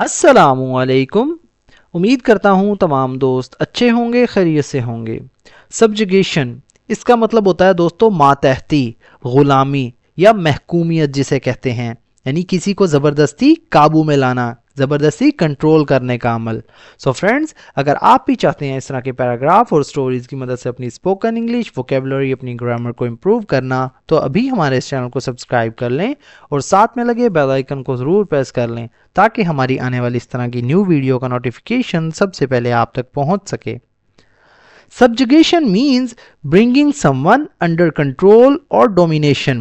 السلام علیکم. امید کرتا ہوں تمام دوست اچھے ہوں گے، خیریت سے ہوں گے. سبجگیشن اس کا مطلب ہوتا ہے دوستو ماتحتی، غلامی یا محکومیت جسے کہتے ہیں، یعنی کسی کو زبردستی قابو میں لانا، زبردستی کنٹرول کرنے کا عمل. سو فرینڈز، اگر آپ بھی چاہتے ہیں اس طرح کے پیراگراف اور سٹوریز کی مدد سے اپنی اسپوکن انگلش ووکیبلری، اپنی گرامر کو امپروو کرنا، تو ابھی ہمارے اس چینل کو سبسکرائب کر لیں اور ساتھ میں لگے بیل آئیکن کو ضرور پریس کر لیں تاکہ ہماری آنے والی اس طرح کی نیو ویڈیو کا نوٹیفیکیشن سب سے پہلے آپ تک پہنچ سکے. Subjugation means bringing someone under control or domination,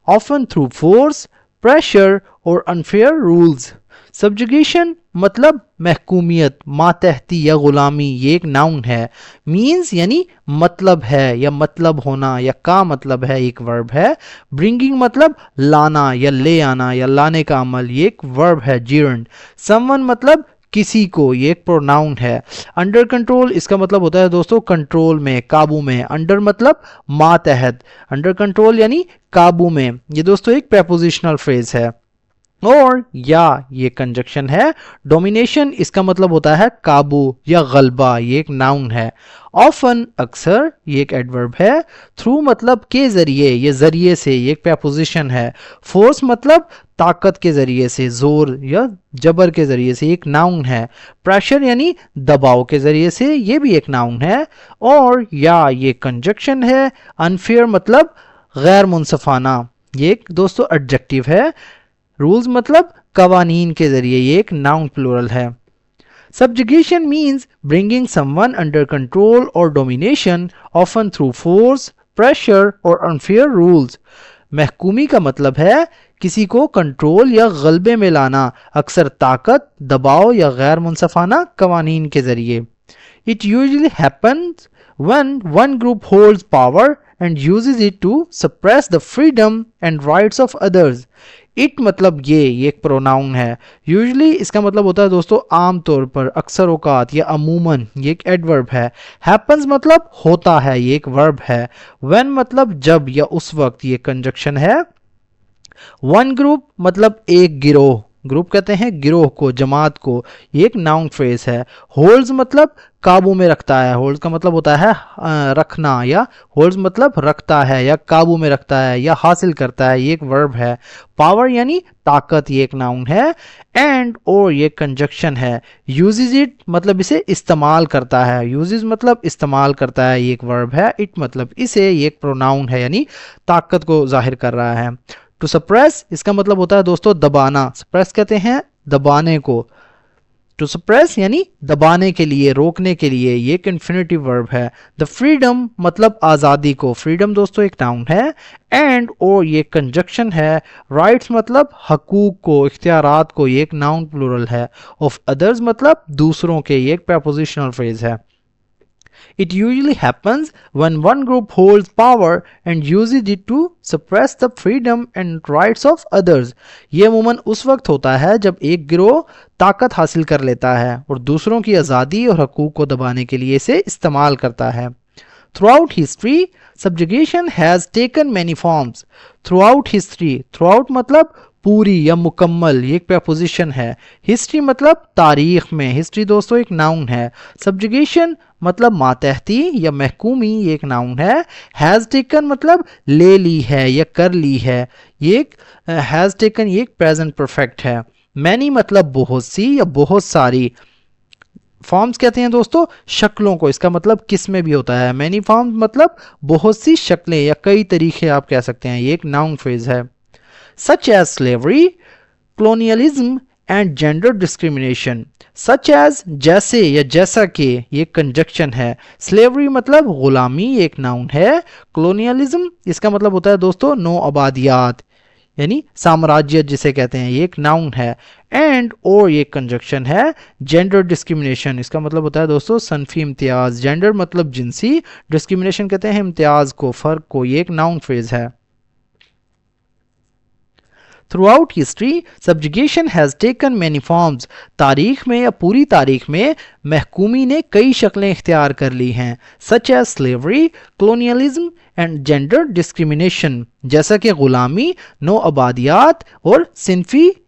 often through force, pressure or unfair rules. Subjugation مطلب محکومیت، ماتحتی یا غلامی، یہ ایک ناؤن ہے. مینز یعنی مطلب ہے یا مطلب ہونا یا کا مطلب ہے، ایک ورب ہے. برنگنگ مطلب لانا یا لے آنا یا لانے کا عمل، یہ ایک ورب ہے جیرنڈ. سمون مطلب کسی کو، یہ ایک پروناؤن ہے. انڈر کنٹرول اس کا مطلب ہوتا ہے دوستو کنٹرول میں، قابو میں. انڈر مطلب ماتحت، انڈر کنٹرول یعنی قابو میں. یہ دوستو ایک پریپوزیشنل فریز ہے. اور یا یہ کنجکشن ہے. ڈومینیشن اس کا مطلب ہوتا ہے قابو یا غلبہ، یہ ایک ناؤن ہے. آفن اکثر، یہ ایک ایڈورب ہے. تھرو مطلب کے ذریعے، یہ ذریعے سے، یہ ایک پریپوزیشن ہے. فورس مطلب طاقت کے ذریعے سے، زور یا جبر کے ذریعے سے، ایک ناؤن ہے. پریشر یعنی دباؤ کے ذریعے سے، یہ بھی ایک ناؤن ہے. اور یا یہ کنجکشن ہے. انفیئر مطلب غیر منصفانہ، یہ ایک دوستو ایڈجیکٹیو ہے. رولز مطلب قوانین کے ذریعے، یہ ایک ناؤن پلورل ہے. Subjugation means bringing someone under control or domination, often through force, pressure or unfair rules. محکومی کا مطلب ہے کسی کو کنٹرول یا غلبے میں لانا، اکثر طاقت، دباؤ یا غیر منصفانہ قوانین کے ذریعے. It usually happens when one group holds power and uses it to suppress the freedom and rights of others. It مطلب یہ ایک پروناؤن ہے. یوزلی اس کا مطلب ہوتا ہے دوستو عام طور پر، اکثر اوقات یا عموماً، یہ ایک ایڈورب ہے. ہیپنز مطلب ہوتا ہے، یہ ایک ورب ہے. وین مطلب جب یا اس وقت، یہ کنجکشن ہے. ون گروپ مطلب ایک گروہ، گروپ کہتے ہیں گروہ کو، جماعت کو، یہ ایک ناؤن فریز ہے. ہولڈز مطلب قابو میں رکھتا ہے. ہولڈز کا مطلب ہوتا ہے رکھنا، یا ہولڈز مطلب رکھتا ہے یا قابو میں رکھتا ہے یا حاصل کرتا ہے، یہ ایک ورب ہے. پاور یعنی طاقت، یہ ایک ناؤن ہے. اینڈ اور یہ کنجکشن ہے. یوزز اٹ مطلب اسے استعمال کرتا ہے. یوزز مطلب استعمال کرتا ہے، یہ ایک ورب ہے. اٹ مطلب اسے، یہ ایک پروناؤن ہے یعنی طاقت کو ظاہر کر رہا ہے. ٹو سپریس اس کا مطلب ہوتا ہے دوستو دبانا. سپریس کہتے ہیں دبانے کو. ٹو سپریس یعنی دبانے کے لیے، روکنے کے لیے، یہ ایک انفینیٹیو ورب ہے. دا فریڈم مطلب آزادی کو. فریڈم دوستو ایک ناؤن ہے. اینڈ اور یہ کنجکشن ہے. رائٹس مطلب حقوق کو، اختیارات کو، یہ ایک ناؤن پلورل ہے. آف ادرز مطلب دوسروں کے، یہ ایک پریپوزیشنل فریز ہے. It usually happens when one group holds power and uses it to suppress the freedom and rights of others. یہ عموماً اس وقت ہوتا ہے جب ایک گروہ طاقت حاصل کر لیتا ہے اور دوسروں کی آزادی اور حقوق کو دبانے کے لیے اسے استعمال کرتا ہے. Throughout history, subjugation has taken many forms. Throughout history, throughout مطلب پوری یا مکمل، یہ ایک پریپوزیشن ہے. ہسٹری مطلب تاریخ میں. ہسٹری دوستو ایک ناؤن ہے. سبجگیشن مطلب ماتحتی یا محکومی، یہ ایک ناؤن ہے. ہیز ٹیکن مطلب لے لی ہے یا کر لی ہے. یہ ایک ہیز ٹیکن، یہ ایک پریزنٹ پرفیکٹ ہے. مینی مطلب بہت سی یا بہت ساری. فارمز کہتے ہیں دوستو شکلوں کو. اس کا مطلب کس میں بھی ہوتا ہے. مینی فارمز مطلب بہت سی شکلیں یا کئی طریقے آپ کہہ سکتے ہیں. یہ ایک ناؤن فریز ہے. such as slavery, colonialism and gender discrimination. such as جیسے یا جیسا کہ، یہ کنجکشن ہے. slavery مطلب غلامی، یہ ایک ناؤن ہے. colonialism اس کا مطلب ہوتا ہے دوستو نو آبادیات یعنی سامراجیت جسے کہتے ہیں، یہ ایک ناؤن ہے. اینڈ اور یہ کنجکشن ہے. جینڈر ڈسکریمنیشن اس کا مطلب ہوتا ہے دوستو صنفی امتیاز. جینڈر مطلب جنسی، ڈسکریمنیشن کہتے ہیں امتیاز کو، فرق کو، یہ ایک ناؤن فریز ہے. Throughout history, subjugation has taken many forms. تاریخ میں یا پوری تاریخ میں محکومی نے کئی شکلیں اختیار کر لی ہیں. such as slavery, colonialism and gender discrimination. جیسا کہ غلامی، نو آبادیات اور صنفی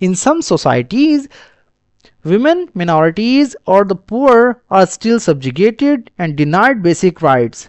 In some societies, women, minorities or the poor are still subjugated and denied basic rights.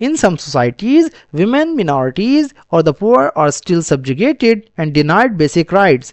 In some societies, women, minorities or the poor are still subjugated and denied basic rights.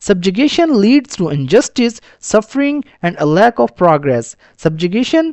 Subjugation leads to injustice, suffering and a lack of progress. Subjugation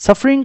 Suffering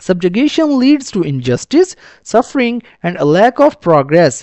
Subjugation leads to injustice, suffering and a lack of progress.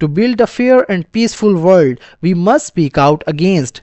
To build a fair and peaceful world, we must speak out against.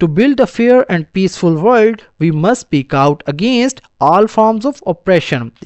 To build a fair and peaceful world, we must speak out against all forms of oppression.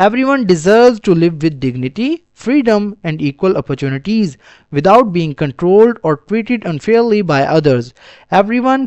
Everyone deserves to live with dignity, freedom and equal opportunities without being controlled or treated unfairly by others. Everyone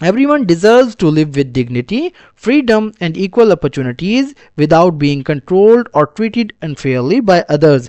Everyone deserves to live with dignity, freedom and equal opportunities without being controlled or treated unfairly by others.